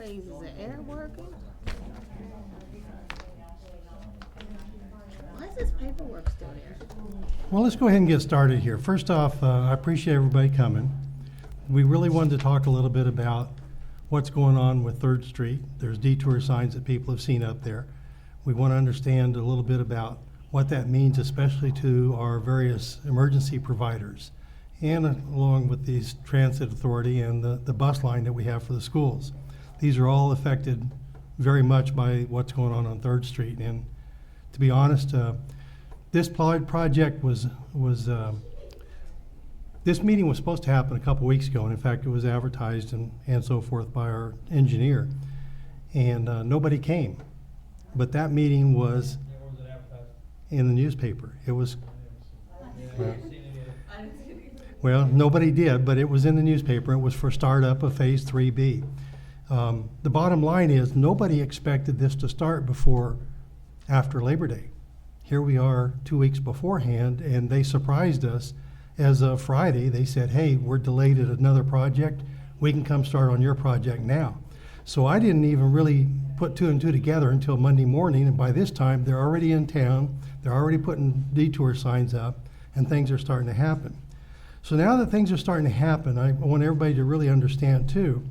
Please, is the air working? Why is this paperwork still here? Well, let's go ahead and get started here. First off, I appreciate everybody coming. We really wanted to talk a little bit about what's going on with 3rd Street. There's detour signs that people have seen up there. We want to understand a little bit about what that means, especially to our various emergency providers, and along with the transit authority and the bus line that we have for the schools. These are all affected very much by what's going on 3rd Street. And to be honest, this project this meeting was supposed to happen a couple weeks ago, and in fact, it was advertised and so forth by our engineer, and nobody came. But that meeting was in the newspaper. It was, well, nobody did, but it was in the newspaper. It was for startup of Phase 3B. The bottom line is nobody expected this to start before after Labor Day. Here we are 2 weeks beforehand, and they surprised us. As of Friday, they said, hey, we're delayed at another project. We can come start on your project now. So I didn't even really put 2 and 2 together until Monday morning, and by this time, they're already in town. They're already putting detour signs up, and things are starting to happen. So now that things are starting to happen, I want everybody to really understand, too,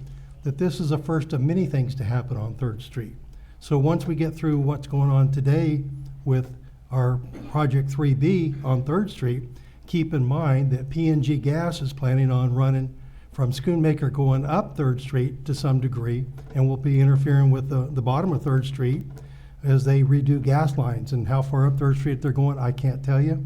that this is the first of many things to happen on 3rd Street. So once we get through what's going on today with our Project 3B on 3rd Street, keep in mind that P&G Gas is planning on running from Schoonmaker going up 3rd Street to some degree, and will be interfering with the bottom of 3rd Street as they redo gas lines. And how far up 3rd Street they're going, I can't tell you.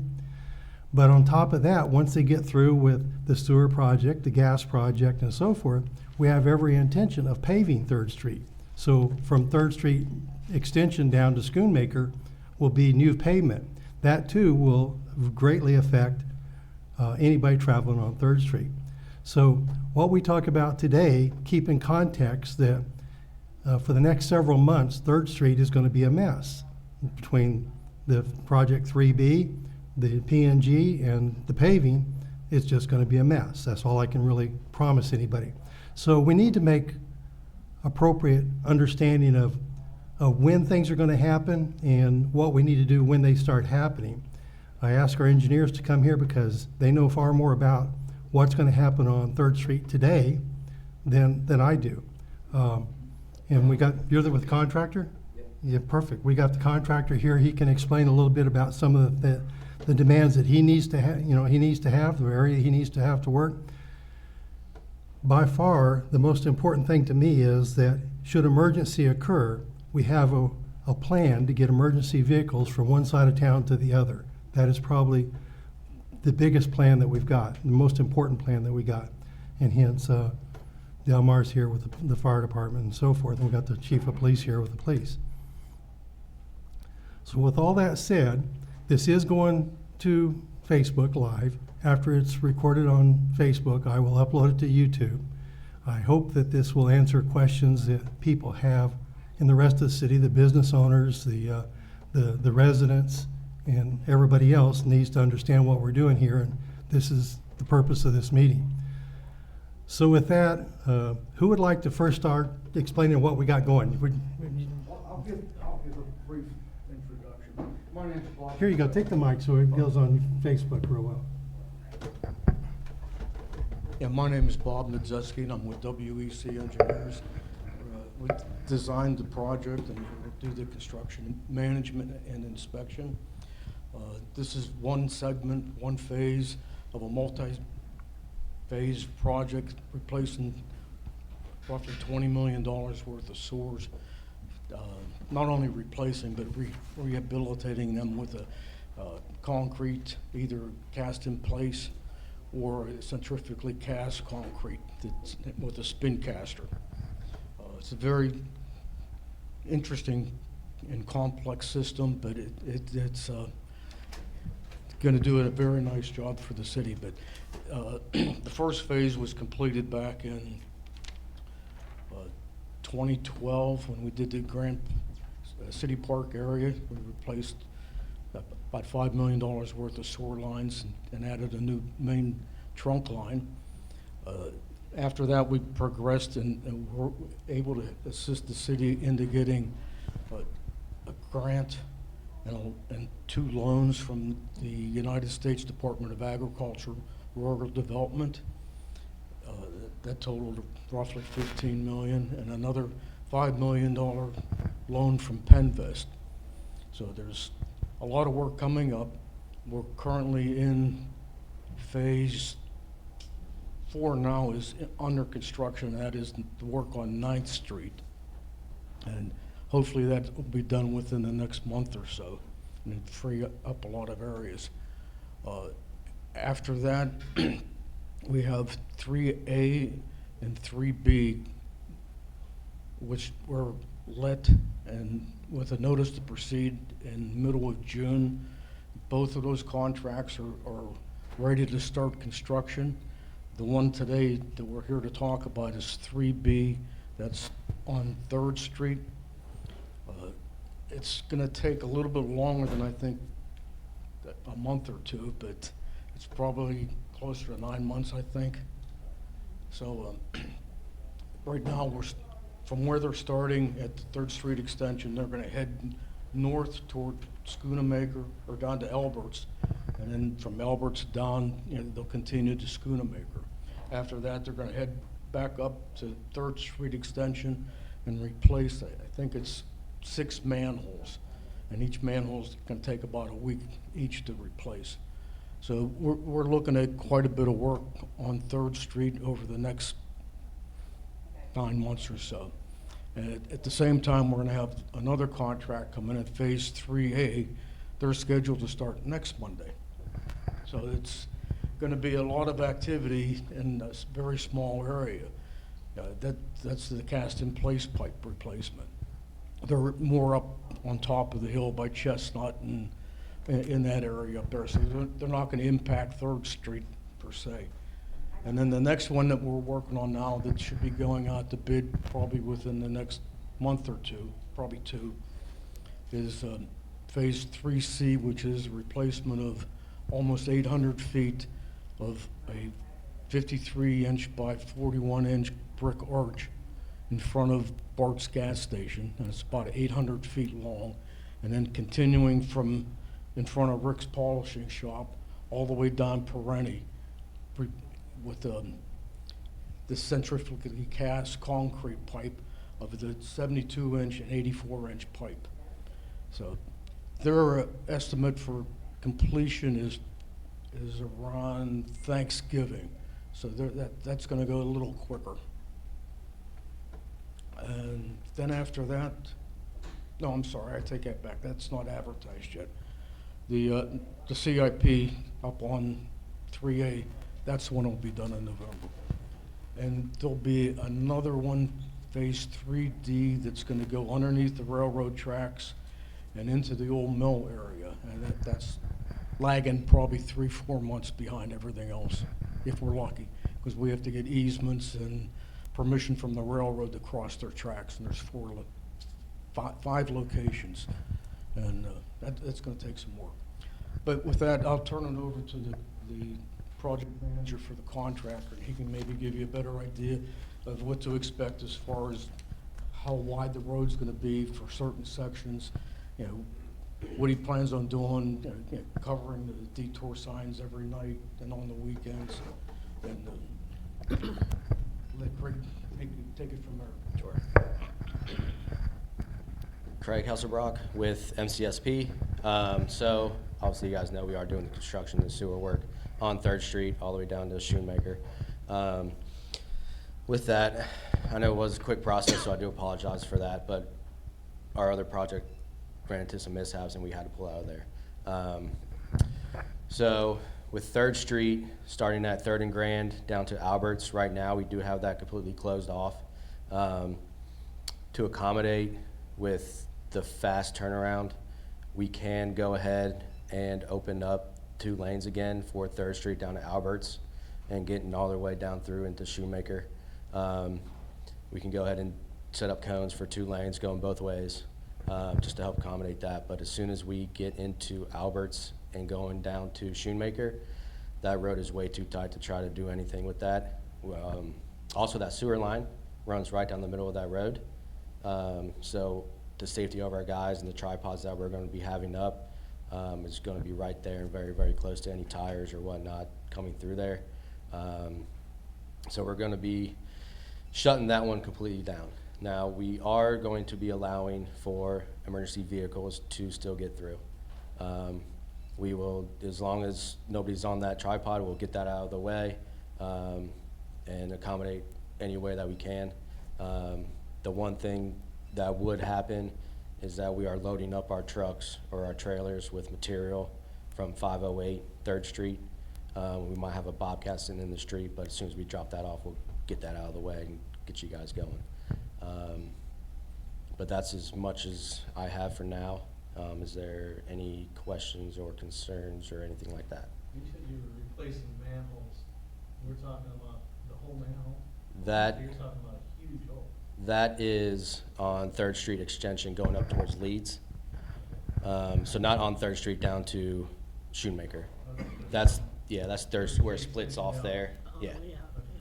But on top of that, once they get through with the sewer project, the gas project, and so forth, we have every intention of paving 3rd Street. So from 3rd Street extension down to Schoonmaker will be new pavement. That too will greatly affect anybody traveling on 3rd Street. So what we talk about today, keep in context that for the next several months, 3rd Street is going to be a mess between the Project 3B, the P&G, and the paving. It's just going to be a mess. That's all I can really promise anybody. So we need to make appropriate understanding of when things are going to happen and what we need to do when they start happening. I ask our engineers to come here because they know far more about what's going to happen on 3rd Street today than I do. And you're there with the contractor? Yeah, perfect. We got the contractor here. He can explain a little bit about some of the demands that he needs to have, the area he needs to have to work. By far, the most important thing to me is that should emergency occur, we have a plan to get emergency vehicles from one side of town to the other. That is probably the biggest plan that we've got, the most important plan that we got. And hence, Delmar's here with the fire department and so forth. And we've got the chief of police here with the police. So with all that said, this is going to Facebook Live. After it's recorded on Facebook, I will upload it to YouTube. I hope that this will answer questions that people have in the rest of the city. The business owners, the residents, and everybody else needs to understand what we're doing here, and this is the purpose of this meeting. So with that, who would like to first start explaining what we got going? I'll give a brief introduction. My name's Bob. Here you go, take the mic so it goes on Facebook real well. Yeah, my name is Bob Nadzeski, and I'm with WEC Engineers. We designed the project and do the construction management and inspection. This is one segment, one phase of a multi-phase project replacing roughly $20 million worth of sewers. Not only replacing, but rehabilitating them with a concrete, either cast in place or centrifugally cast concrete that's with a spin caster. It's a very interesting and complex system, but it's going to do a very nice job for the city. But the first phase was completed back in 2012 when we did the Grand City Park area. We replaced about $5 million worth of sewer lines and added a new main trunk line. After that, we progressed and were able to assist the city into getting a grant and 2 loans from the United States Department of Agriculture, Rural Development. That totaled roughly $15 million, and another $5 million loan from Penvest. So there's a lot of work coming up. We're currently in phase 4 now, is under construction. That is the work on 9th Street. And hopefully that will be done within the next month or so, and it'd free up a lot of areas. After that, we have 3A and 3B, which were let and with a notice to proceed in middle of June. Both of those contracts are ready to start construction. The one today that we're here to talk about is 3B. That's on 3rd Street. It's going to take a little bit longer than I think a month or 2, but it's probably closer to 9 months, I think. So right now, from where they're starting at the 3rd Street extension, they're going to head north toward Schoonamaker or down to Alberts, and then from Alberts down, they'll continue to Schoonamaker. After that, they're going to head back up to 3rd Street extension and replace, I think it's 6 manholes, and each manhole's going to take about a week each to replace. So we're looking at quite a bit of work on 3rd Street over the next 9 months or so. And at the same time, we're going to have another contract coming in phase 3A. They're scheduled to start next Monday. So it's going to be a lot of activity in a very small area. That's the cast-in-place pipe replacement. They're more up on top of the hill by Chestnut and in that area up there, so they're not going to impact 3rd Street per se. And then the next one that we're working on now that should be going out to bid probably within the next month or 2, probably 2, is phase 3C, which is a replacement of almost 800 feet of a 53-inch by 41-inch brick arch in front of Bart's gas station, and it's about 800 feet long, and then continuing from in front of Rick's polishing shop all the way down Perenni with the centrifugally cast concrete pipe of the 72-inch and 84-inch pipe. So their estimate for completion is around Thanksgiving. So that's going to go a little quicker. And then after that, no, I'm sorry, I take that back. That's not advertised yet. The CIP up on 3A, that's when it'll be done in November. And there'll be another one, phase 3D, that's going to go underneath the railroad tracks and into the old mill area. And that's lagging probably 3-4 months behind everything else, if we're lucky, because we have to get easements and permission from the railroad to cross their tracks, and there's 5 locations, and that's going to take some work. But with that, I'll turn it over to the project manager for the contractor, and he can maybe give you a better idea of what to expect as far as how wide the road's going to be for certain sections, what he plans on doing, covering the detour signs every night and on the weekends, and let Craig take it from there. Sure. Craig Hesselbrock with MCSP. So obviously you guys know we are doing the construction and sewer work on 3rd Street all the way down to Shoemaker. With that, I know it was a quick process, so I do apologize for that, but our other project ran into some mishaps and we had to pull out of there. So with 3rd Street, starting at 3rd and Grand down to Alberts, right now we do have that completely closed off to accommodate with the fast turnaround. We can go ahead and open up 2 lanes again for 3rd Street down to Alberts and getting all the way down through into Shoemaker. We can go ahead and set up cones for 2 lanes going both ways just to help accommodate that. But as soon as we get into Alberts and going down to Shoemaker, that road is way too tight to try to do anything with that. Also, that sewer line runs right down the middle of that road. So the safety of our guys and the tripods that we're gonna be having up is gonna be right there and very, very close to any tires or whatnot coming through there. So we're gonna be shutting that one completely down. Now, we are going to be allowing for emergency vehicles to still get through. We will, as long as nobody's on that tripod, we'll get that out of the way and accommodate any way that we can. The one thing that would happen is that we are loading up our trucks or our trailers with material from 508 3rd Street. We might have a Bobcat sitting in the street, but as soon as we drop that off, we'll get that out of the way and get you guys going. But that's as much as I have for now. Is there any questions or concerns or anything like that? You said you were replacing manholes. We're talking about the whole manhole? That, You're talking about a huge hole. that is on 3rd Street extension going up towards Leeds. So not on 3rd Street down to Shoemaker. That's 3rd, where it splits off there. Yeah.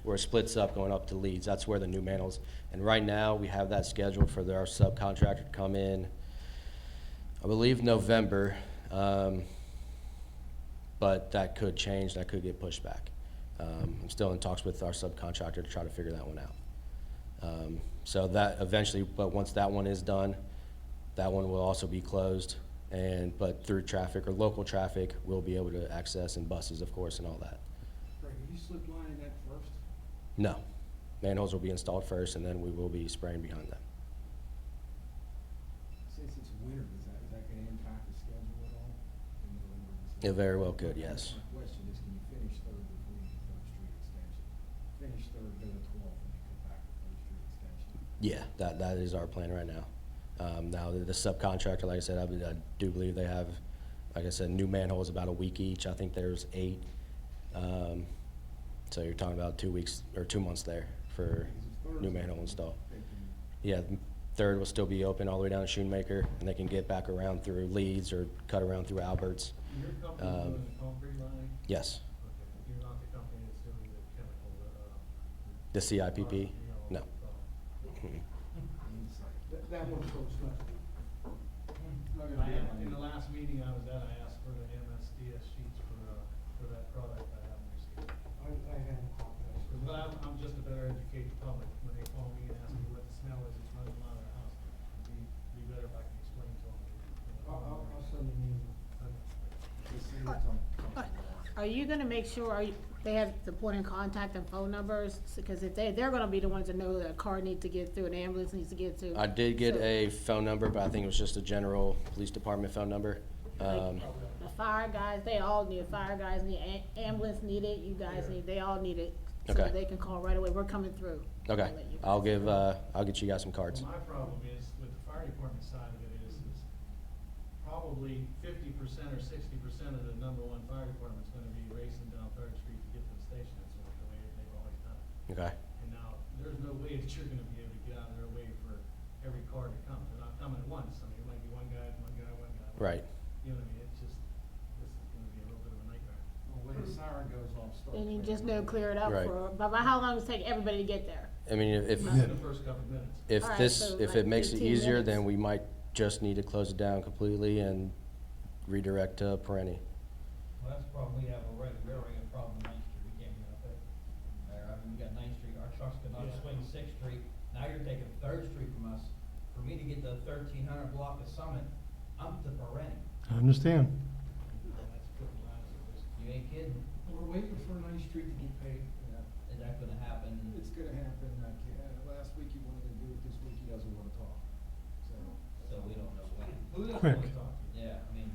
Where it splits up going up to Leeds. That's where the new manholes. And right now, we have that scheduled for our subcontractor to come in, I believe November. But that could change, that could get pushed back. I'm still in talks with our subcontractor to try to figure that one out. So that eventually, but once that one is done, that one will also be closed. But through traffic or local traffic, we'll be able to access, and buses, of course, and all that. Greg, are you slip lining that first? No, manholes will be installed first, and then we will be spraying behind them. Since it's winter, is that gonna impact the schedule at all? In November, It December? very well could, yes. My question is, can you finish 3rd before you get 3rd Street extension? Finish 3rd, go to 12th, and then come back to 3rd Street extension? Yeah, that is our plan right now. Now, the subcontractor, like I said, I do believe they have, like I said, new manholes about a week each. I think there's 8. So you're talking about 2 weeks or 2 months there for new manhole install. Yeah, 3rd will still be open all the way down to Shoemaker, and they can get back around through Leeds or cut around through Alberts. Your company doing the concrete lining? Yes, Okay, you're not the company that's doing the chemical, the CIPP, no. That one folks not gonna be In the on. last meeting I was at, I asked for the MSDS sheets for that product I haven't received. I had a copy. But I'm just a better educated public. When they call me and ask me what the smell is, it's running out of their house. It'd be better if I can explain to them. I'll send you an email. Just see what's on. Are you gonna make sure, they have the point of contact and phone numbers? Because if they're gonna be the ones that know that a car needs to get through, an ambulance needs to get through. I did get So, a phone number, but I think it was just a general police department phone number. The fire guys, they all need it. Fire guys need it, ambulance need it, you guys need, they all need it. So Okay. they can call right away, we're coming through. Okay, I'll let you I'll guys get you guys some cards. Well, my problem is, with the fire department side of it is probably 50% or 60% of the #1 fire department's gonna be racing down 3rd Street to get to the station. That's the way they've always done it. Okay, And now, there's no way that you're gonna be able to get out of their way for every car to come. They're not coming at once. I mean, it might be one guy. right. You know what I mean? It's just, this is gonna be a little bit of a nightmare. Well, when the siren goes off, start. And you clearing just know, it. clear it up Right. but by how long does it take everybody to get there? I mean, if, In the first couple of minutes. if All right, this, so if like it makes it 15 easier, minutes? then we might just need to close it down completely and redirect to Perenni. Well, that's the problem we have already. We already got a problem on 9th Street. We can't get up there. I mean, we got 9th Street, our trucks cannot Yeah. swing 6th Street. Now you're taking 3rd Street from us. For me to get the 1300 block of Summit, I'm to Perenni. I understand. That's putting lives at risk. You ain't kidding. We're waiting for 9th Street to get paid. Is that gonna happen? It's gonna happen, last week he wanted to do it, this week he doesn't wanna talk, so. So we don't know when. Who else Quick. wants to talk to you? Yeah, I mean,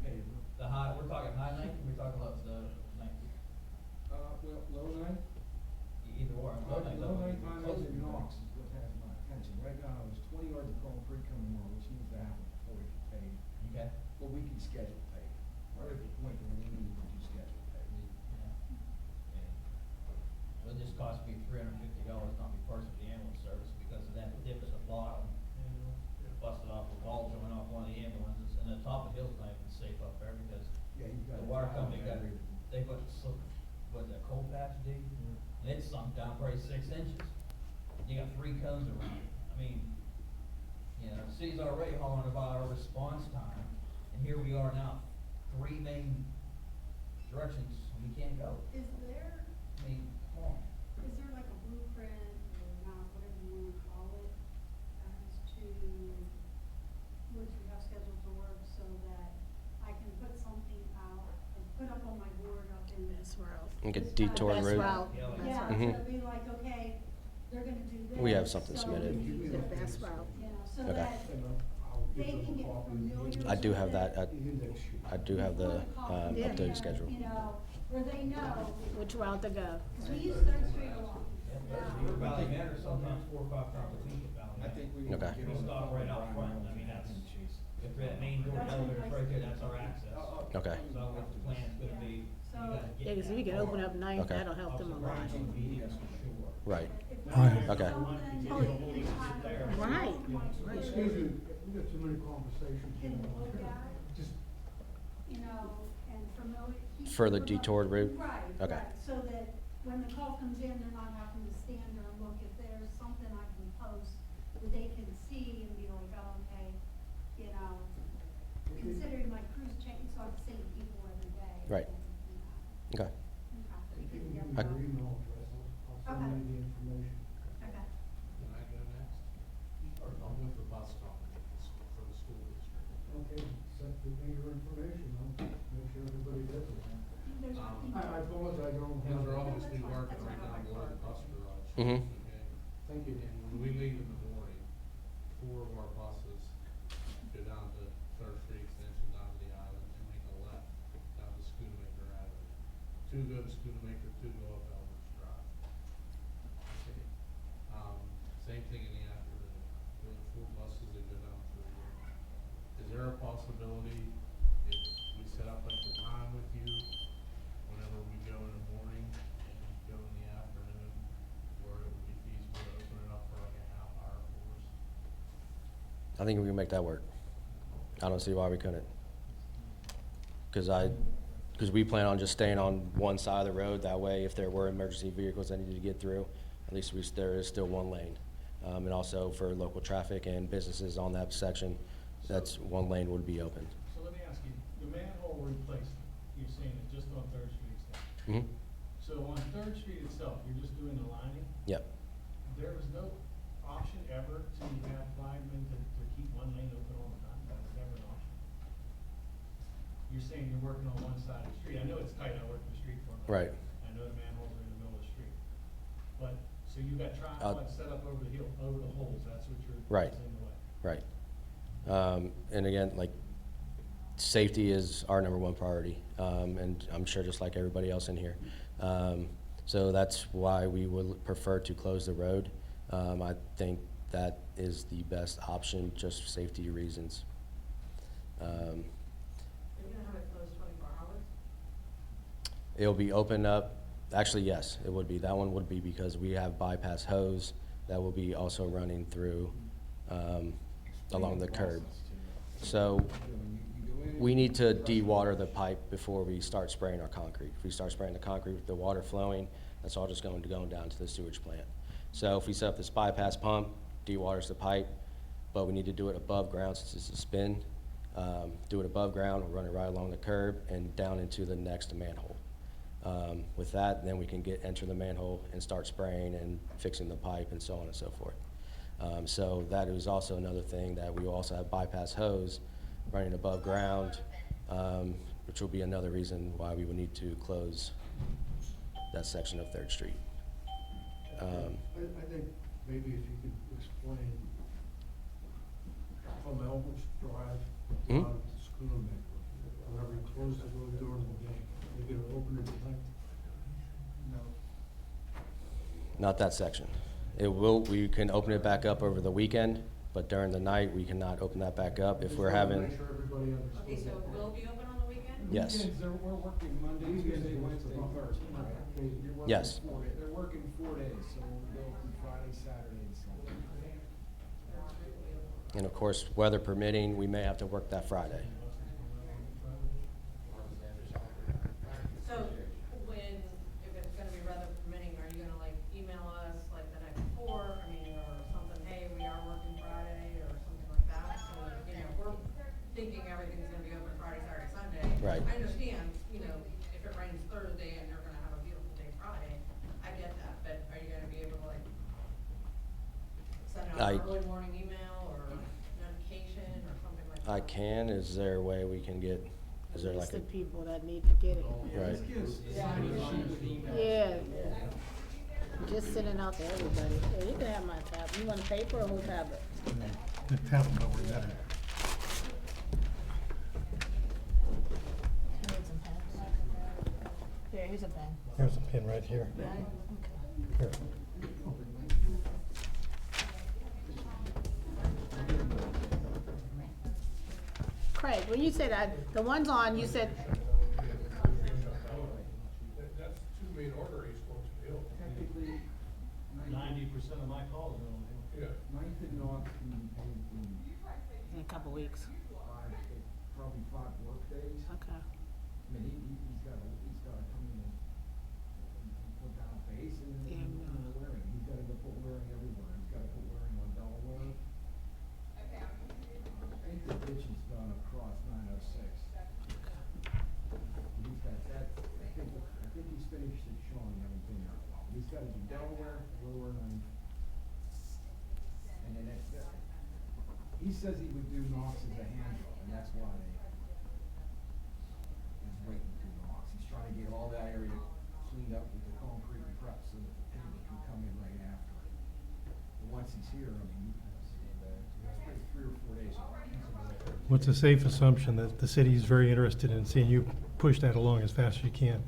Hey, the high, we're talking high 9th, we're talking about the 9th. well, low night, Either or. low night, high night Close and to Knox is what has my attention. Right now, there's 20 yards of concrete coming on, which needs to happen before we can pay, Okay. but we can schedule pay. We're at the point where we need to do schedule pay. So it just cost me $350 not be part of the ambulance service because of that dip at the bottom. Busted off a bulge that went off one of the ambulances, and the top of the hill's not even safe up there because Yeah, you've got. the water company got, battery. they put, what, the coal patch dig? and it's sunk down probably 6 inches. You got 3 cones around it. I mean, you know, the city's already hauling about our response time, and here we are now, 3 main directions we can't go. Is there, I mean, come on. is there like a blueprint or not, whatever you wanna call it, as to what you have scheduled to work so that I can put something out, and put up on my board up in this Best route. Like a This detour Best route. route. Yeah, like- Yeah, Mhm. so it'd be like, okay, they're gonna do this. We have something so submitted. we need The to- best route. You know, so Okay. that I'll they give can them a get copy of familiar the I do with have it. that, index sheet. I do have the Yeah. updated schedule. You know, where they know, Which route to go? cause we use Third Street a lot. We're Valley Manor sometimes 4 or 5 times a week at Valley I Manor. think we Okay. need to get We on the stop phone right out with front. Ryan I mean, that's- and Chase. If that main door, That's elevator's what right there, that's our access. Okay. So what the plan's gonna be, you So- gotta Yeah, get because if we that can open far. up Ninth, Okay. that'll help them a lot. Up to Brighton, yes, for sure. Right. If Right. there's Okay. something Oh, that we kind of- there. Right. Excuse me, we got too many conversations. Can look at, Just, you know, and familiar. keep For the familiar- detoured route? Right, Okay. right, so that when the call comes in, they're not having to stand there and look. If there's something I can post that they can see and be like, oh, okay, you know, considering my cruise change, so I'm seeing people every day. Right. you know. Okay. Okay. you can give me I- your email address, I'll send you the information. Okay. Can I go next? Or I'm with the bus company for the school district. Okay, give me your information, I'll make sure everybody gets it. There's I apologize, I don't have. Because we're obviously That's fine. working right now below the bus garage. Mhm. Okay? Thank you. And when we leave in the morning, 4 of our buses go down to Third Street Extension, down to the island, and make a left down to Schoonamaker Avenue. 2 go to Schoonamaker, 2 go up Elmer's Drive. Okay? Same thing in the afternoon. We have 4 buses that go down through here. Is there a possibility if we set up like the time with you, whenever we go in the morning and go in the afternoon, where it would be feasible to open it up for like a half hour for us? I think we can make that work. I don't see why we couldn't. Because we plan on just staying on one side of the road. That way, if there were emergency vehicles that needed to get through, at least there is still one lane. And also for local traffic and businesses on that section, that's one lane would be open. So let me ask you, the manhole replacement, you're saying it just on Third Street extension. Mm-hmm. So on Third Street itself, you're just doing the lining? Yep. There was no option ever to have linemen to keep one lane open all the time? That was never an option? You're saying you're working on one side of the street. I know it's tight, I work the street corner. Right. I know the manholes are in the middle of the street. But, so you got tripods set up over the hill, over the holes, that's what you're, Right. that's in the way? Right. And again, like, safety is our number 1 priority, and I'm sure just like everybody else in here. So that's why we would prefer to close the road. I think that is the best option, just for safety reasons. Are you gonna have it closed 24 hours? It'll be open up, actually, yes, it would be. That one would be because we have bypass hose that will be also running through, along the curb. So we need to de-water the pipe before we start spraying our concrete. If we start spraying the concrete with the water flowing, that's all just going down to the sewage plant. So if we set up this bypass pump, de-waters the pipe, but we need to do it above ground since it's a spin. Do it above ground, run it right along the curb and down into the next manhole. With that, then we can enter the manhole and start spraying and fixing the pipe and so on and so forth. So that is also another thing, that we will also have bypass hose running above ground, which will be another reason why we would need to close that section of Third Street. I think maybe if you could explain from Elmer's Drive Mhm. down to Schoonamaker, whenever you close the road during the day, you're gonna open it tonight? No. Not that section. We can open it back up over the weekend, but during the night, we cannot open that back up if Just we're wanna having, Make sure everybody understood. Okay, so it will be open on the weekend? yes. Weekends, we're working Monday, Tuesday, Wednesday, Thursday. You're working Yes. 4 days. They're working 4 days, so we'll go from Friday, Saturday, and Sunday. And of course, weather permitting, we may have to work that Friday. So when, if it's gonna be weather permitting, are you gonna I- early morning email or notification or something like that? I can, is there a way we can get, is there like List a, of people that need to get it. right? Yeah. Just sending out to everybody. Yeah, you can have my tablet. You want a paper or whole tablet? The tablet over better. You need some pens? Here, here's a pen. Here's a pin right here. Yeah, okay. Here. Craig, when you said that, the ones on, you said, That's two main arteries going to the hill. Technically, 90% of my calls are on here. Yeah. Ninth and Knox can be paid in a couple weeks. probably 5 work days. Okay. I mean, he's gotta come in and put down base and Yeah, and no. wearing. He's gotta go put wearing everywhere. He's gotta put wearing on Delaware. I think the ditch is done across 906. He's got that, I think he's finished at Shawn, haven't been there in a while. He's gotta do Delaware, Lower Ninth. And then he says he would do Knox as a handrail, and that's why he's waiting to do Knox. He's trying to get all that area cleaned up with the concrete and prep so that the pavement can come in right after. But once he's here, I mean, it's 3 or 4 days. What's a safe assumption that the city is very interested in seeing you push that along as fast as you can?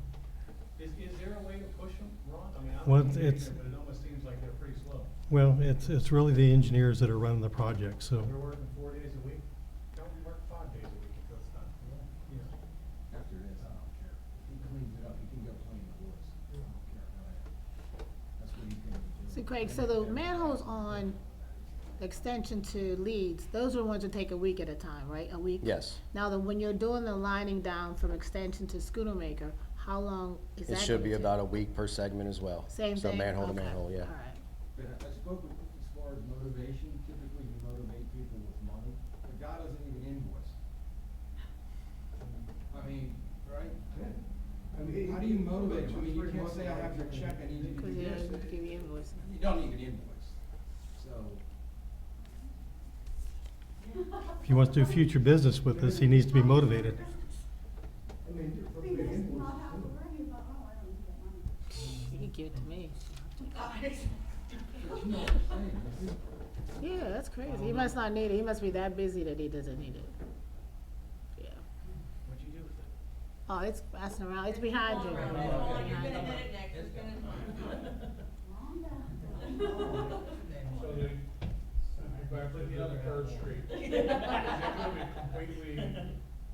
Is there a way to push them, Ron? I mean, I Well, don't know, it's- but it almost seems like they're pretty slow. Well, it's really the engineers that are running the project, so. They're working 4 days a week. Don't work 5 days a week if that's not, you know. After this, I don't care. If he cleans it up, he can go play in the woods. I don't care. That's what he's gonna be doing. See, Craig, so the manholes on the extension to Leeds, those are the ones that take a week at a time, right? A week? Yes. Now, when you're doing the lining down from extension to Schoonamaker, how long is that? It should gonna be take? about a week per segment as well. Same So thing? manhole to Okay. manhole, yeah. All right. But I spoke with, as far as motivation, typically you motivate people with money. The guy doesn't even invoice. I mean, right? How do you motivate him? I mean, you can't say, I have your check, I need you to Because do you this. don't give you invoice. You don't even invoice, so. If he wants to do future business with us, he needs to be motivated. You can give it to me. But you know what I'm saying, this is- Yeah, that's crazy. He must not need it. He must be that busy that he doesn't need it. Yeah. What'd you do with it? Oh, it's passing around. It's behind you. You're Behind gonna you. hit it next, it's gonna. So then, back to the other Third Street. Is it gonna be completely,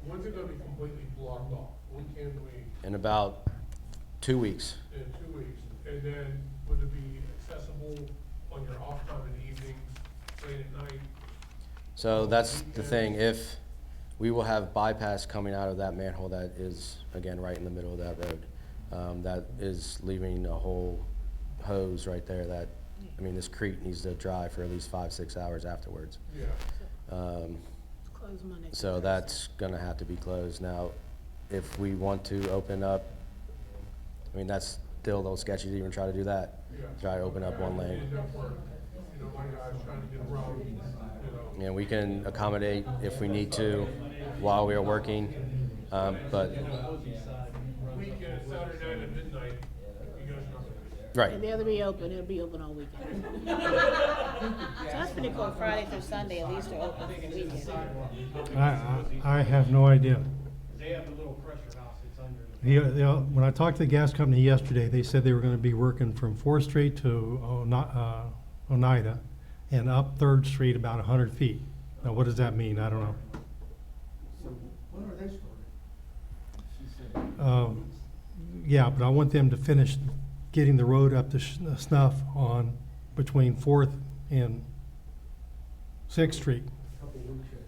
when's it gonna be completely blocked off? When can we, In about 2 weeks. in 2 weeks? And then would it be accessible on your off time in the evenings, late at night? So that's the thing, if, we will have bypass coming out of that manhole that is, again, right in the middle of that road. That is leaving a whole hose right there that, I mean, this crete needs to dry for at least 5-6 hours afterwards. Yeah. Close Monday. So that's gonna have to be closed. Now, if we want to open up, I mean, that's still a little sketchy to even try to do that. Yeah. Try to open up one lane. End up where, you know, my guy's trying to get around, you know. And we can accommodate if we need to while we are working, but, Weekend, Saturday night at midnight, you guys are. right. If it'll be open, it'll be open all weekend. So that's pretty cool. Friday through Sunday, at least they're open for the weekend. I have no idea. They have a little pressure house, it's under the. When I talked to the gas company yesterday, they said they were gonna be working from 4th Street to Oneida and up 3rd Street about 100 feet. Now, what does that mean? I don't know. So when are they starting? She said. Yeah, but I want them to finish getting the road up to snuff on between 4th and 6th Street. Couple weeks yet.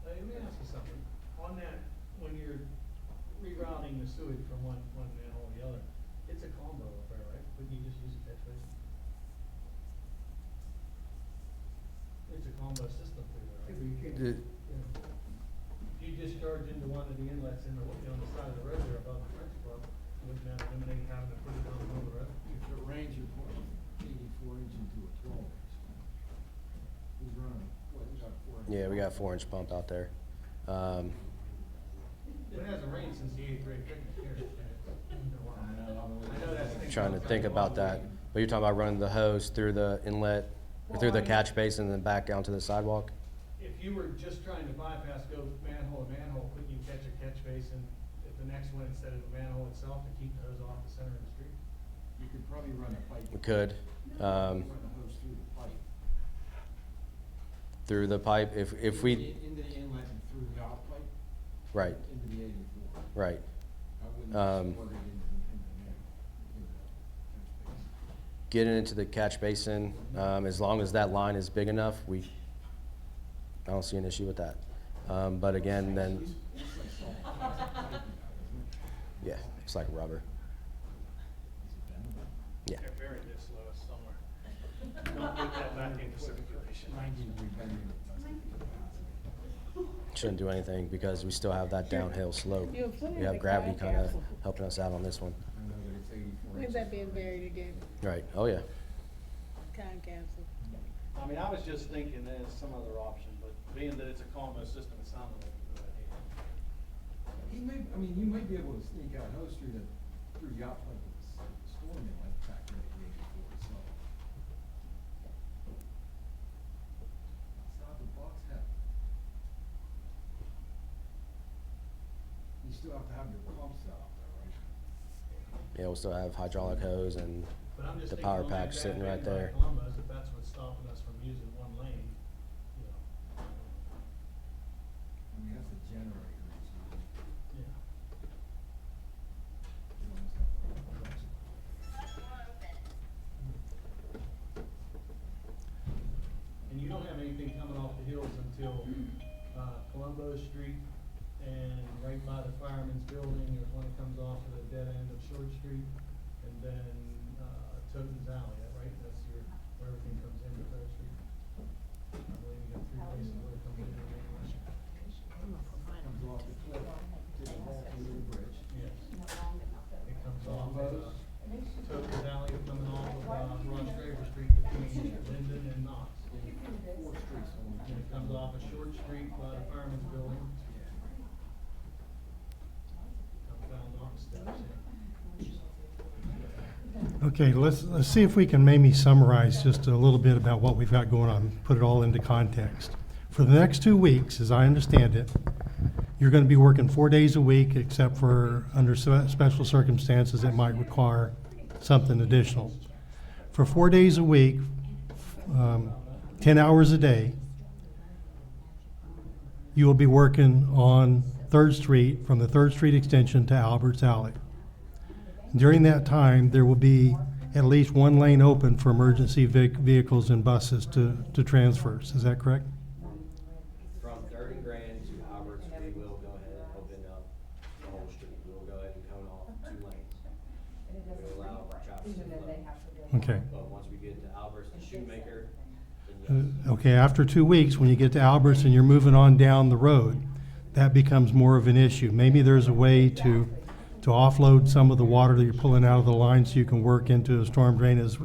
Let me ask you something, on that, when you're rerouting the sewage from one manhole to the other, it's a combo affair, right? Wouldn't you just use a catch basin? It's a combo system through there, right? The- If you discharge into one of the inlets in the, on the side of the road there above the French Club, wouldn't that eliminate having to put it on the middle of the road? If it rains, you're putting 84 inch into a 12 inch. Yeah, we got a 4-inch pump out there. It hasn't rained since the 8th grade picnic here. I know that's. Trying to think about that. But you're talking about running the hose through the inlet, or through the catch basin and then back down to the sidewalk? If you were just trying to bypass, go manhole to manhole, couldn't you catch a catch basin at the next one instead of the manhole itself to keep the hose off the center of the street? You could probably run a pipe. We could. Run the hose through the pipe. Through the pipe, if we, Into the inlet and through the outpipe. right, Into the 84. right. I wouldn't Um, support it catch basin. Get it into the catch basin, as long as that line is big enough, I don't see an issue with that. But again, then, yeah, it's like rubber. Yeah. They're buried this low somewhere. Don't put that back into circulation. Shouldn't do anything because we still have that downhill slope. You put it in We have the gravity time kind of capsule. helping us out on this one. I know that it's 84 When's that being buried again? Right, oh yeah. Time capsule. I mean, I was just thinking there's some other option, but being that it's a combo system, it sounded like a good idea. You might be able to sneak out hose through the outpipe of the storm inlet back into the 84 itself. It's not the box head. You still have to have your pump set up there, right? Yeah, we'll still have hydraulic hose and But I'm just the thinking power on that patch sitting bad right day by there. Columbus, if that's what's stopping us from using one lane, you know. That's a generator. Yeah. And you don't have anything coming off the hills until, Colombo Street and right by the fireman's building is when it comes off to the dead end of Short Street. And then, Toten's Alley, right? That's where everything comes into Third Street. I believe you got 3 places where it comes in. Comes off the cliff to the Baltimore River Bridge. Yes. It comes off of, Toten's Alley coming off of, Ross Draper Street between Linden and Knox. 4 streets on And it comes off of Short Street by the fireman's building. Comes down Knox steps, yeah. Okay, let's see if we can maybe summarize just a little bit about what we've got going on, put it all into context. For the next 2 weeks, as I understand it, you're gonna be working 4 days a week, except for under special circumstances that might require something additional. For 4 days a week, 10 hours a day, you will be working on Third Street, from the Third Street extension to Alberts Alley. During that time, there will be at least one lane open for emergency vehicles and buses to transfers. Is that correct? From 30 Grand to Alberts, we will go ahead and open up the whole street. We will go ahead and cone off 2 lanes. We will allow traffic to flow. Okay. But once we get to Alberts to Shoemaker, then yes. Okay, after 2 weeks, when you get to Alberts and you're moving on down the road, that becomes more of an issue. Maybe there's a way to offload some of the water that you're pulling out of the line so you can work into a storm drain, as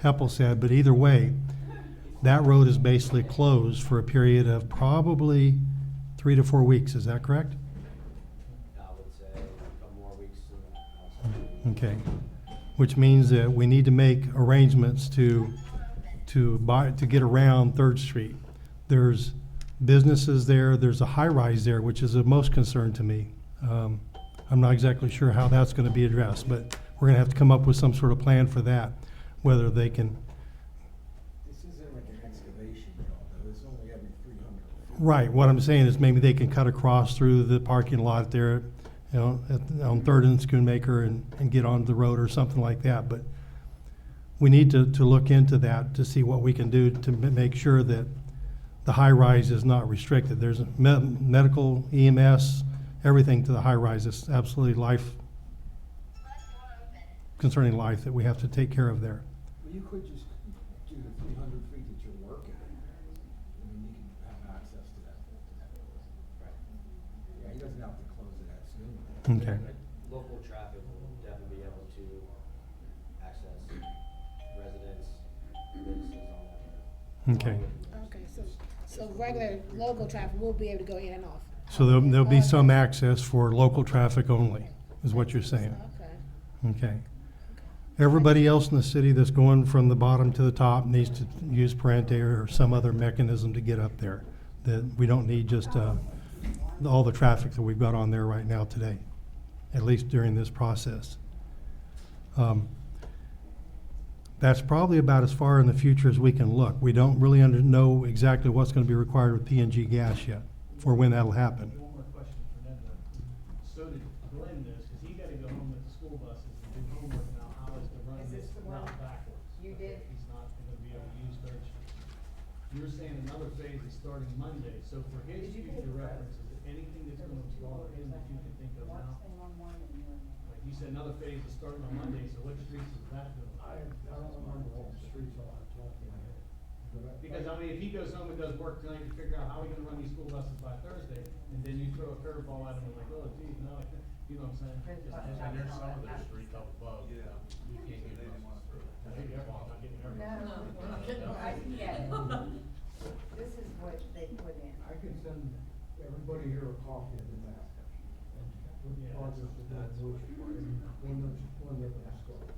Heppel said. But either way, that road is basically closed for a period of probably 3 to 4 weeks. Is that correct? I would say a couple more weeks than that. Okay. Which means that we need to make arrangements to get around Third Street. There's businesses there, there's a high-rise there, which is of most concern to me. I'm not exactly sure how that's gonna be addressed, but we're gonna have to come up with some sort of plan for that, whether they can. This isn't like an excavation job, though. It's only every 300 feet. Right, what I'm saying is maybe they can cut across through the parking lot there, you know, on Third and Schoonmaker and get onto the road or something like that, but we need to look into that to see what we can do to make sure that the high-rise is not restricted. There's medical, EMS, everything to the high-rise is absolutely concerning life that we have to take care of there. Well, you could just do the 300 feet that you're working. I mean, you can have access to that. Yeah, he doesn't have to close it that soon. Okay. Local traffic will definitely be able to access residents, businesses on that road. Okay. Okay, So regular local traffic will be able to go in and off. So there'll be some access for local traffic only, is what you're saying? Okay. Okay. Everybody else in the city that's going from the bottom to the top needs to use Parente or some other mechanism to get up there. That we don't need just, all the traffic that we've got on there right now today, at least during this process. That's probably about as far in the future as we can look. We don't really know exactly what's gonna be required with PNG gas yet, or when that'll happen. One more question for Ned, though. So did Glenn this, cause he gotta go home with the school buses and do homework now, how is to run Is this this the one route backwards. you did? He's not gonna be able to use Third Street. You're saying another phase is starting Monday, so for his Did you pay future for that? reference, is there anything that's gonna bother him that you can think of now? Like you said, another phase is starting on Monday, so what streets is that doing? I don't remember all the streets off the top of my head. Because, I mean, if he goes home and does work tonight to figure out how we're gonna run these school buses by Thursday, and then you throw a curveball at him and like, oh geez, no, I can't, you know what I'm saying? And there's some of those streets up above, you can't get buses through. Maybe everyone's not getting everything. No, I can get it. This is what they put in. I can send everybody here a copy of the map. With Yeah, progress of that, which, when they're gonna start.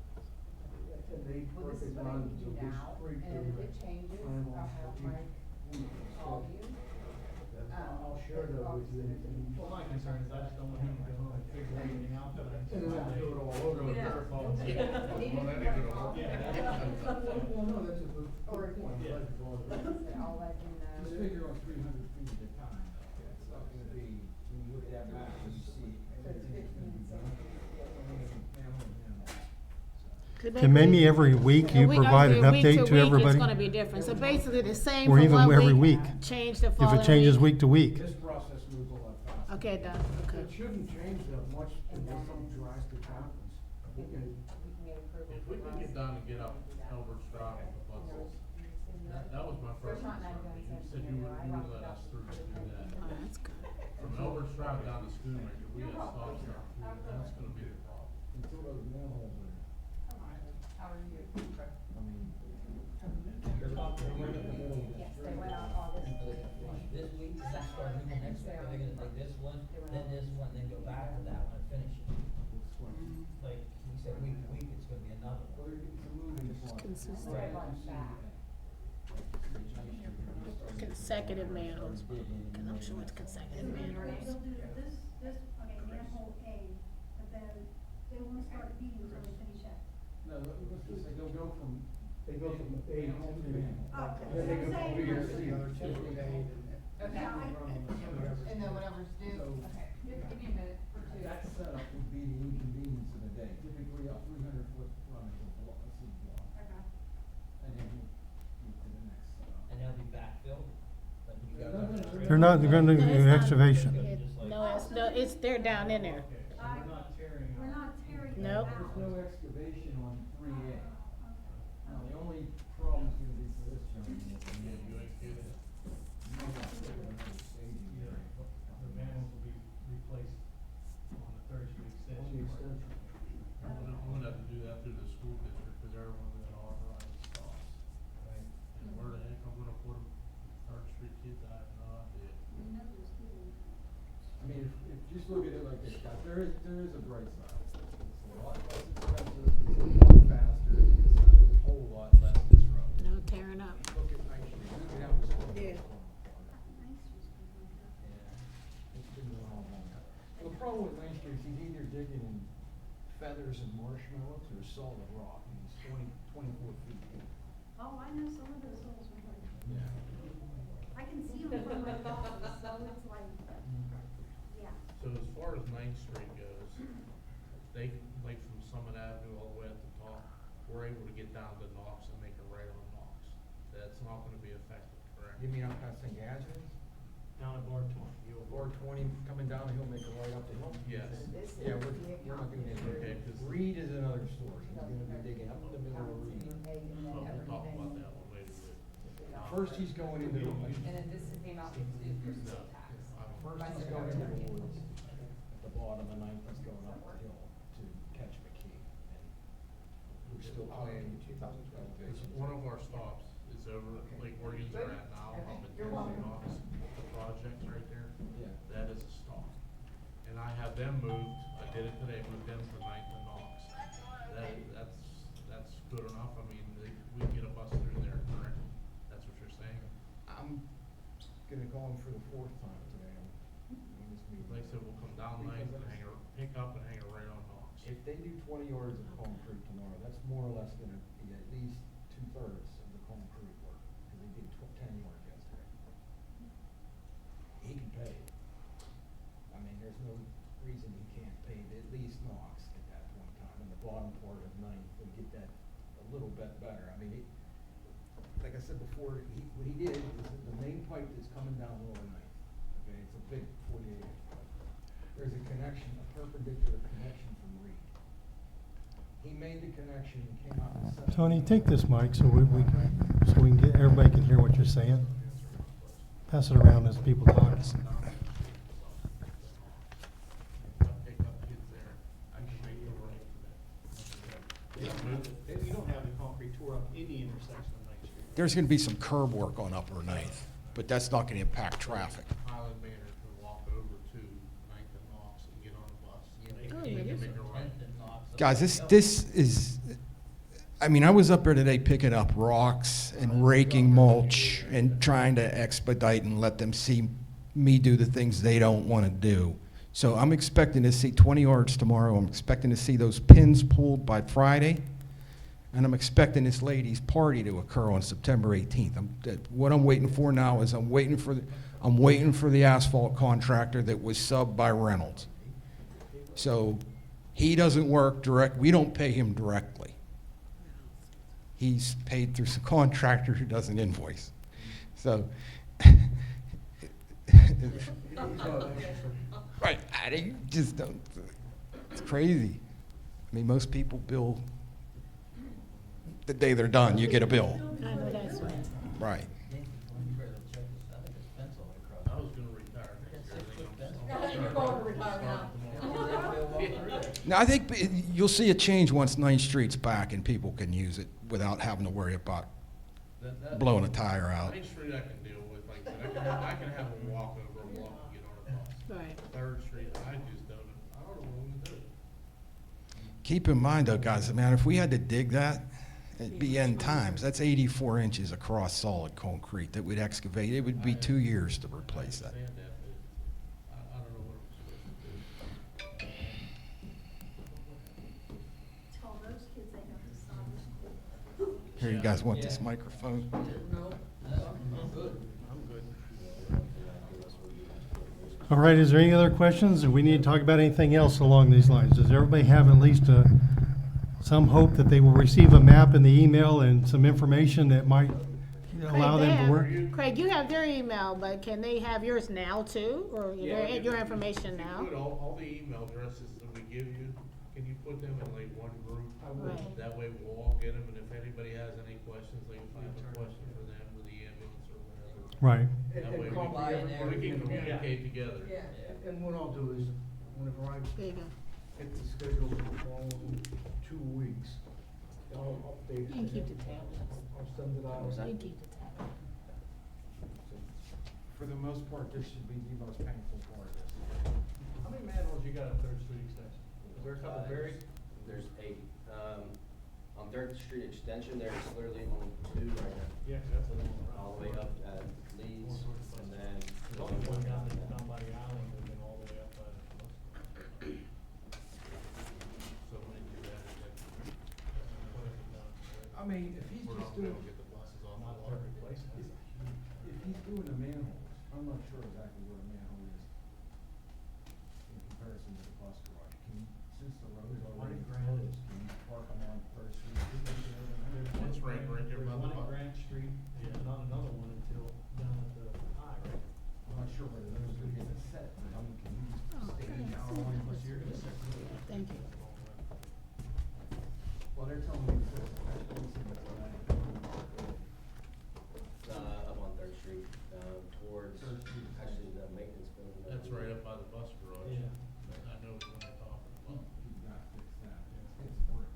And they Well, work this is it what I on can to do this now, street. and if it changes, I'll have Mike call you. I'll share that with you. Well, my concern is I just don't want him to go home and figure everything out tonight. And then have to do it all over. Throw a Yeah. curveball and say, Well, that ain't gonna work. Well, no, that's a good Or, point. Yeah. I'll let him know. Just figure on 300 feet at a time. It's not gonna be, when you look at that map, and you see So it's everything's gonna be 15 done. cents. Can maybe every week you provide an update to everybody? It's gonna be different, so basically the same Or for even one every week, week. change the If following it changes week to week? This process moves a lot faster. Okay, done, okay. It shouldn't change that much unless something drastic happens. We can get approval. If we can get done and get up Elbert Drive with the buses, that was my first There's not concern. 99 You cents said in you there. would, I you would rocked let it us out through to do that. Oh, that's good. From Elbert Drive down to Schoonmaker, we had stops there, that's gonna be the problem. Until those manholes are, How are you? I mean. Yes, they went out August. This week, does that start moving next week? Are they gonna take this one, then this one, then go back to that one and finish it? Like, he said week to week, it's gonna be another Well, one. it's a moving process. Consistent. Right like that. Consecutive manholes, cause I'm sure it's consecutive manholes. They'll do this, okay, manhole A, but then they won't start B until they finish it. No, let's just say they'll go from A home to manhole. Oh, Then they go same. over here, see, other two to A. Okay. And then whatever's due, okay, give me a minute or two. That setup would be the inconvenience of the day. Typically, a 300-foot run is a block, a seed block. Okay. And then you move to the next setup. And they'll be backfilled, like you No, guys. no, no, They're not, they're gonna do No, it's not. excavation. No, it's, they're down in there. Okay, so we're not tearing We're out. not tearing it Nope. out. There's no excavation on 3A. Now, the only problem's gonna be for this gentleman is the Yeah, you ain't kidding. Yeah, the manholes will be replaced on the Third Street On the extension. extension. I'm gonna have to do that through the school district, cause they're the one that authorizes stops. Right. And where the heck I'm gonna put them, Third Street kids, I have no idea. We know there's two. I mean, if just look at it like this, guys, there is a bright side. It's a lot less expensive, it's a lot faster, it's a whole lot less disruptive. No tearing up. Look at Nice Street, look at how it's going. Yeah. It's been going on long time. Well, the problem with Main Street is he's either digging in feathers and marshmallows or solid rock, and he's 24 feet deep. Oh, I know some of those holes were like, Yeah. I can see them from my office, so it's like, yeah. So as far as Ninth Street goes, they, like from Summit Avenue all the way at the top, we're able to get down to Knox and make a right on Knox. That's not gonna be effective, correct? You mean out past St. Gadsden? Down at Bar 20. Or 20 coming down the hill, make a right up the hill? Yes. Yeah, we're not doing that. Okay, 'cause- Reed is another story. He's gonna be digging up in the middle of Reed. Well, we'll talk about that one later, but. First, he's going into the woods. And then this came out with the first No, tax. I don't- First, he's going into the woods. At the bottom, and Ninth, he's going up the hill to catch McKee. And we're still planning 2012 One of our stops is over, like where you are at now, up in You're welcome. Knox, the projects right there, Yeah. that is a stop. And I have them moved, I did it today, moved them to Ninth and Knox. That's good enough, I mean, we can get a bus through there, correct? That's what you're saying? I'm gonna call him for the fourth time today on this meeting. Like I said, we'll come down Ninth and pick up and hang it right on Knox. If they do 20 yards of concrete tomorrow, that's more or less gonna be at least 2/3 of the concrete work, because they did 10 yards yesterday. He can pay. I mean, there's no reason he can't pay at least Knox at that point in time, and the bottom part of Ninth would get that a little bit better. I mean, like I said before, what he did is that the main pipe that's coming down Lower Ninth, okay, it's a big 48-inch pipe. There's a connection, a perpendicular connection from Reed. He made the connection and came out and set. Tony, take this mic so we can get, everybody can hear what you're saying. Pass it around as people talk. Pick up kids there, I can make it right for that. You don't have the concrete tore up in the intersection of Ninth Street. There's gonna be some curb work on Upper Ninth, but that's not gonna impact traffic. Highland Manor can walk over to Ninth and Knox and get on a bus. They Oh, can yeah, make this- it right. Guys, this is, I mean, I was up there today picking up rocks and raking mulch and trying to expedite and let them see me do the things they don't wanna do. So I'm expecting to see 20 yards tomorrow. I'm expecting to see those pins pulled by Friday. And I'm expecting this lady's party to occur on September 18th. What I'm waiting for now is I'm waiting for the asphalt contractor that was subbed by Reynolds. So he doesn't work direct, we don't pay him directly. He's paid through some contractor who doesn't invoice. So, right, I just don't, it's crazy. I mean, most people bill the day they're done, you get a bill. I know that's right. Right. I was gonna retire next year. You're going to retire now. Now, I think you'll see a change once 9th Street's back and people can use it without having to worry about blowing a tire out. Main Street I can deal with, like I said, I can have them walk over, walk and get on a bus. Right. Third Street, I just don't know what I'm gonna do. Keep in mind though, guys, man, if we had to dig that, it'd be end times. That's 84 inches across solid concrete that we'd excavate. It would be 2 years to replace that. I understand that, but I don't know what I'm supposed to do. Tell those kids they have to stop school. Here, you guys want this microphone? No, I'm good. All right, is there any other questions? Do we need to talk about anything else along these lines? Does everybody have at least some hope that they will receive a map in the email and some information that might allow Craig, them to they work? have- Craig, you have their email, but can they have yours now too, or your information now? Put all the email addresses that we give you, can you put them in like one group? Right. That way we'll all get them, and if anybody has any questions, like if I have a question for them with the ambulance or whatever. Right. That way we can communicate together. And what I'll do is, whenever I There you go. get the schedule for the following 2 weeks, I'll update it. You can keep the tablets. I'll send it out. You can keep the tablet. For the most part, this should be the most painful part of this. How many manholes you got on Third Street extension? Is there a couple buried? There's 8. On Third Street Extension, there's literally only 2 right now. Yeah, 'cause that's a long run. All the way up at Leeds, and then. There's only one down by the island and then all the way up by the. So when you do that, I mean, if he's we're just not gonna doing, get the buses off Not the water. every place. if he's doing the manholes, I'm not sure exactly where the manhole is in comparison to the bus garage. Can you, since the road is already closed, can you park them on First Street? It's right there There's by the one at bus. Grant Street, and not another one until down at the high, right? I'm not sure whether those are gonna get set, but I mean, can you Oh, just stay okay. down on plus you're gonna set? Thank you. Well, they're telling me that Up on Third Street, towards, Third Street. actually, the maintenance building. That's right up by the bus garage. Yeah. I know what you're talking about. you gotta fix that. It's working.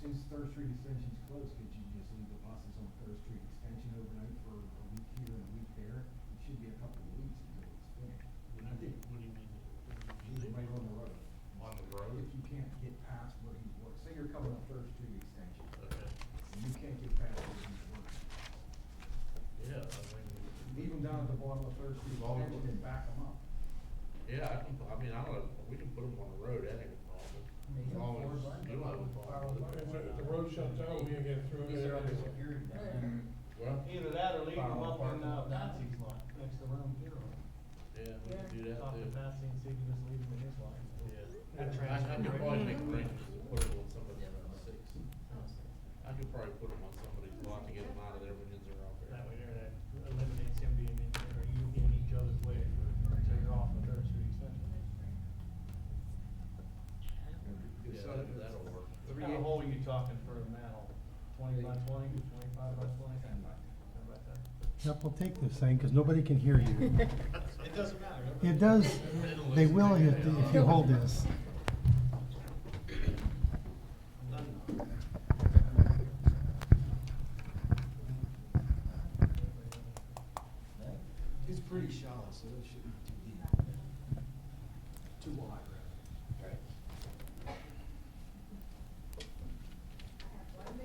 since Third Street Extension's closed, could you just leave the buses on Third Street Extension overnight for a week here and a week there? It should be a couple of weeks until it's finished. I think, what do you mean? Leave it right on the road. On the road? If you can't get past where he's working, say you're coming up Third Street Extension, Okay. and you can't get past where he's working. Yeah, I mean. Leave them down at the bottom of Third Street Extension and back them up. Yeah, I mean, I don't know, we can put them on the road, that ain't a problem. As long as you don't have a problem with it. If the road shuts down, we ain't get through it. These are under security now. Well, Either that or leave them up in, Patsy's lot, next to Rome Funeral. yeah, we can do that Talk to too. Patsy and see if you just leave them in his lot. Yeah. I could probably make arrangements to put them on somebody's six. I could probably put them on somebody's lot to get them out of there when they're out there. That way there, that eliminates him being in, or you in each other's way until you're off of Third Street Extension. Yeah, that'll work. What kind of hole are you talking for a manhole? 20 by 20, 25 by 20? 10 by 10. Yep, we'll take this thing, because nobody can hear you. It doesn't matter. It does, they will if you hold this. It's pretty shallow, so it shouldn't be too deep. Too wide, rather.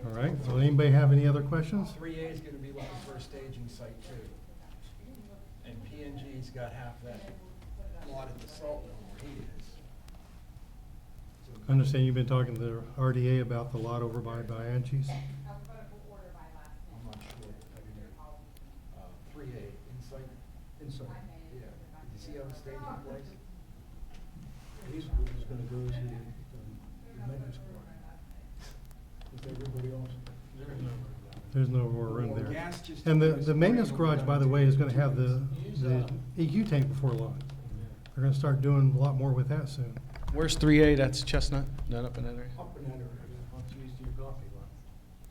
All right, so anybody have any other questions? 3A is gonna be looking for a staging site too. And PNG's got half that lot at the salt mill where he is. So I understand you've been talking to the RDA about the lot over by Anchi's. I'm not sure. I mean, 3A, inside, yeah. Did you see how the staging place? He's gonna go to the maintenance squad. With everybody else. There's no more room Well, there. gas just And took us the maintenance right garage, over by the down way, to- is gonna have the EQ tank before long. They're gonna start doing a lot more with that soon. Where's 3A? That's Chestnut, not up in that area? Up in that area. Why don't you use your coffee lot?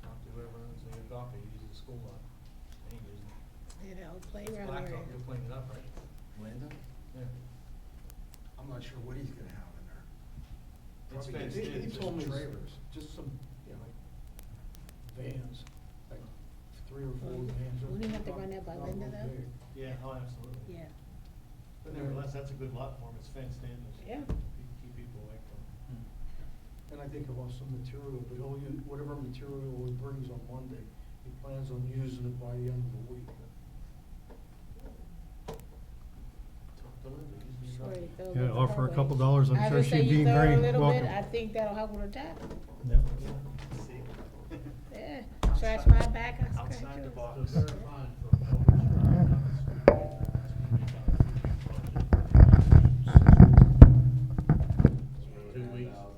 Talk to whoever owns your coffee, use the school lot. They ain't using it. You know, It's playground blacktop, area. you'll clean it up, right? Linda? Yeah. I'm not sure what he's gonna have in there. It's Probably fenced just- in. He just told me trailers. just some, like vans, like 3 or 4 vans. Wouldn't you have to run that by Not Linda, real though? big. Yeah, oh, absolutely. Yeah, But nevertheless, that's a good lot for him, it's fenced in, it's, Yeah. keep people away from it. And I think about some material, but he'll use whatever material he brings on Monday, he plans on using it by the end of the week. Talk to Linda, use your Sorry, coffee. throw it Yeah, with offer a the couple highway. dollars, I'm I sure just say she'd you be throw very a little bit, welcome. I think that'll help with her job. Yep. See? Yeah, scratch my back, I scratch Outside the yours. box. So verifying from Elvis Drive down to School, that's gonna be about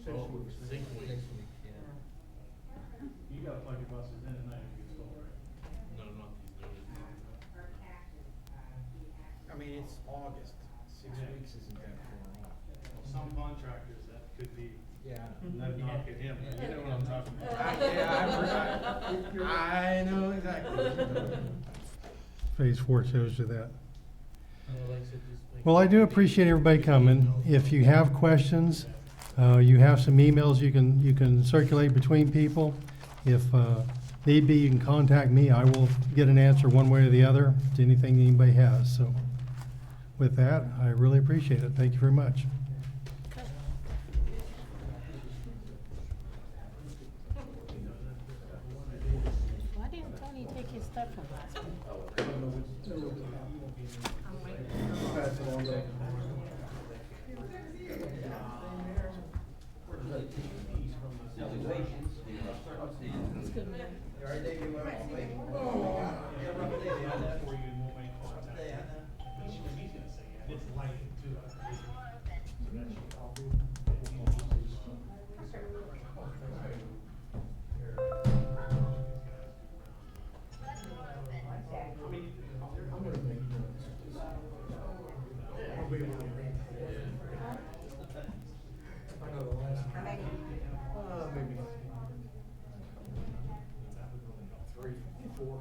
2 weeks. 6 weeks. You got plenty of buses in at night if you install, right? No, not these new. I mean, it's August, 6 Yeah. weeks isn't that far off. Well, some contractors, that could be, Yeah. no knock at him, but you know what I'm talking about. I know exactly. Phase 4 shows you that. Like I said, just make- Well, I do appreciate everybody coming. If you have questions, you have some emails you can circulate between people. If need be, you can contact me. I will get an answer one way or the other to anything anybody has. So with that, I really appreciate it. Thank you very much. Why didn't Tony take his stuff from last week? It's good, man. Before you won't make contact. He's gonna say, yeah, it's lighting too, I believe. So that should help you. I'm gonna make notes. I'll be able to read. I know the last. Maybe 3, 4.